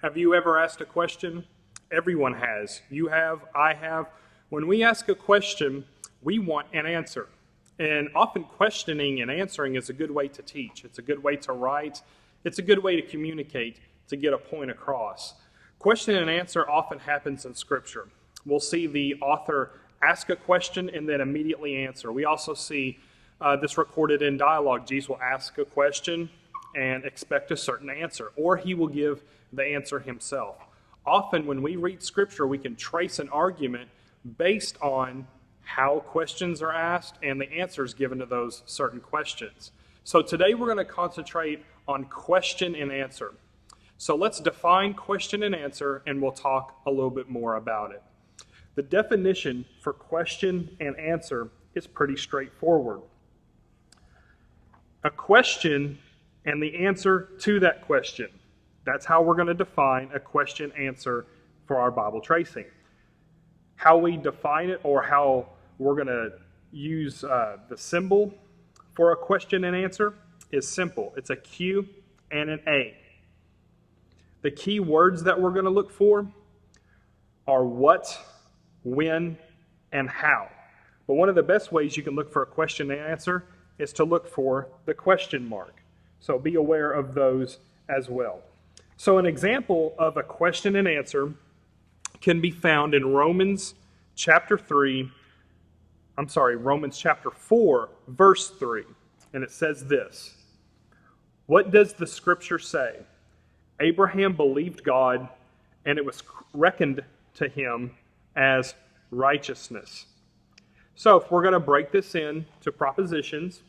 Have you ever asked a question? Everyone has. You have, I have. When we ask a question, we want an answer. And often questioning and answering is a good way to teach. It's a good way to write. It's a good way to communicate, to get a point across. Question and answer often happens in Scripture. We'll see the author ask a question and then immediately answer. We also see this recorded in dialogue. Jesus will ask a question and expect a certain answer, or he will give the answer himself. Often when we read Scripture, we can trace an argument based on how questions are asked and the answers given to those certain questions. So today we're going to concentrate on question and answer. So let's define question and answer, and we'll talk a little bit more about it. The definition for question and answer is pretty straightforward. A question and the answer to that question. That's how we're going to define a question answer for our Bible tracing. How we define it, or how we're going to use the symbol for a question and answer, is simple. It's a Q and an A. The key words that we're going to look for are what, when, and how. But one of the best ways you can look for a question and answer is to look for the question mark. So be aware of those as well. So an example of a question and answer can be found in Romans chapter 4, verse 3. And it says this: "What does the Scripture say? Abraham believed God, and it was reckoned to him as righteousness." So if we're going to break this into propositions,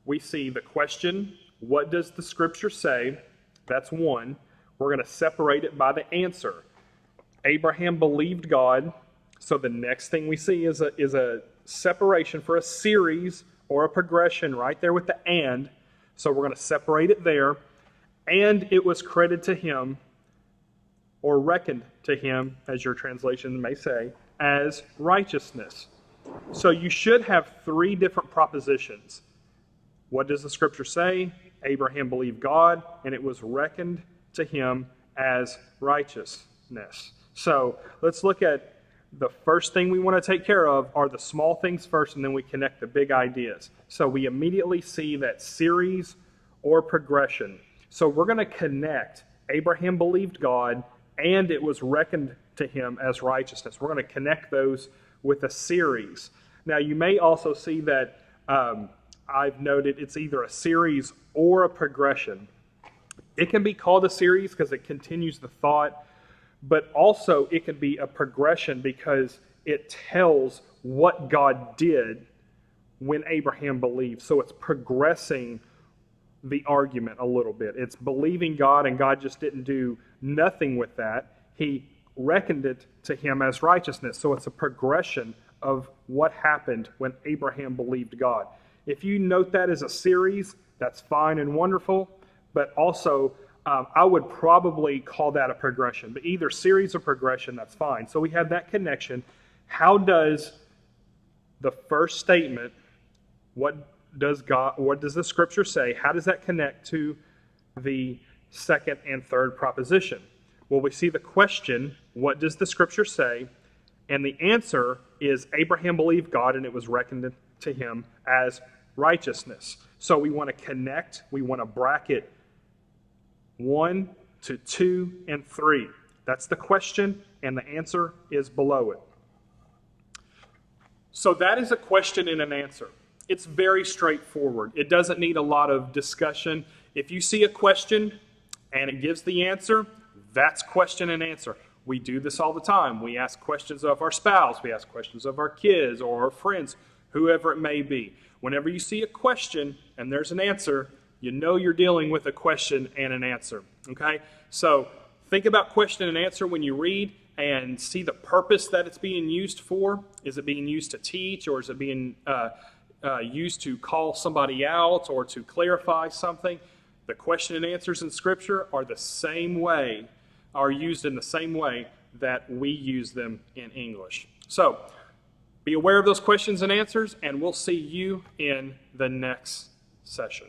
we see the question, what does the Scripture say? That's one. We're going to separate it by the answer. Abraham believed God. So the next thing we see is a separation for a series or a progression right there with the and. So we're going to separate it there. And it was credited to him, or reckoned to him, as your translation may say, as righteousness. So you should have three different propositions. What does the Scripture say? Abraham believed God, and it was reckoned to him as righteousness. So let's look at the first thing we want to take care of are the small things first, and then we connect the big ideas. So we immediately see that series or progression. So we're going to connect Abraham believed God, and it was reckoned to him as righteousness. We're going to connect those with a series. Now you may also see that I've noted it's either a series or a progression. It can be called a series because it continues the thought, but also it can be a progression because it tells what God did when Abraham believed. So it's progressing the argument a little bit. It's believing God, and God just didn't do nothing with that. He reckoned it to him as righteousness. So it's a progression of what happened when Abraham believed God. If you note that as a series, that's fine and wonderful, but also I would probably call that a progression. But either series or progression, that's fine. So we have that connection. How does the first statement, what does the Scripture say, how does that connect to the second and third proposition? Well, we see the question, what does the Scripture say? And the answer is Abraham believed God, and it was reckoned to him as righteousness. So we want to connect, we want to bracket 1 to 2 and 3. That's the question, and the answer is below it. So that is a question and an answer. It's very straightforward. It doesn't need a lot of discussion. If you see a question and it gives the answer, that's question and answer. We do this all the time. We ask questions of our spouse. We ask questions of our kids or our friends, whoever it may be. Whenever you see a question and there's an answer, you know you're dealing with a question and an answer. Okay? So think about question and answer when you read, and see the purpose that it's being used for. Is it being used to teach, or is it being used to call somebody out or to clarify something? The question and answers in Scripture are used in the same way that we use them in English. So be aware of those questions and answers, and we'll see you in the next session.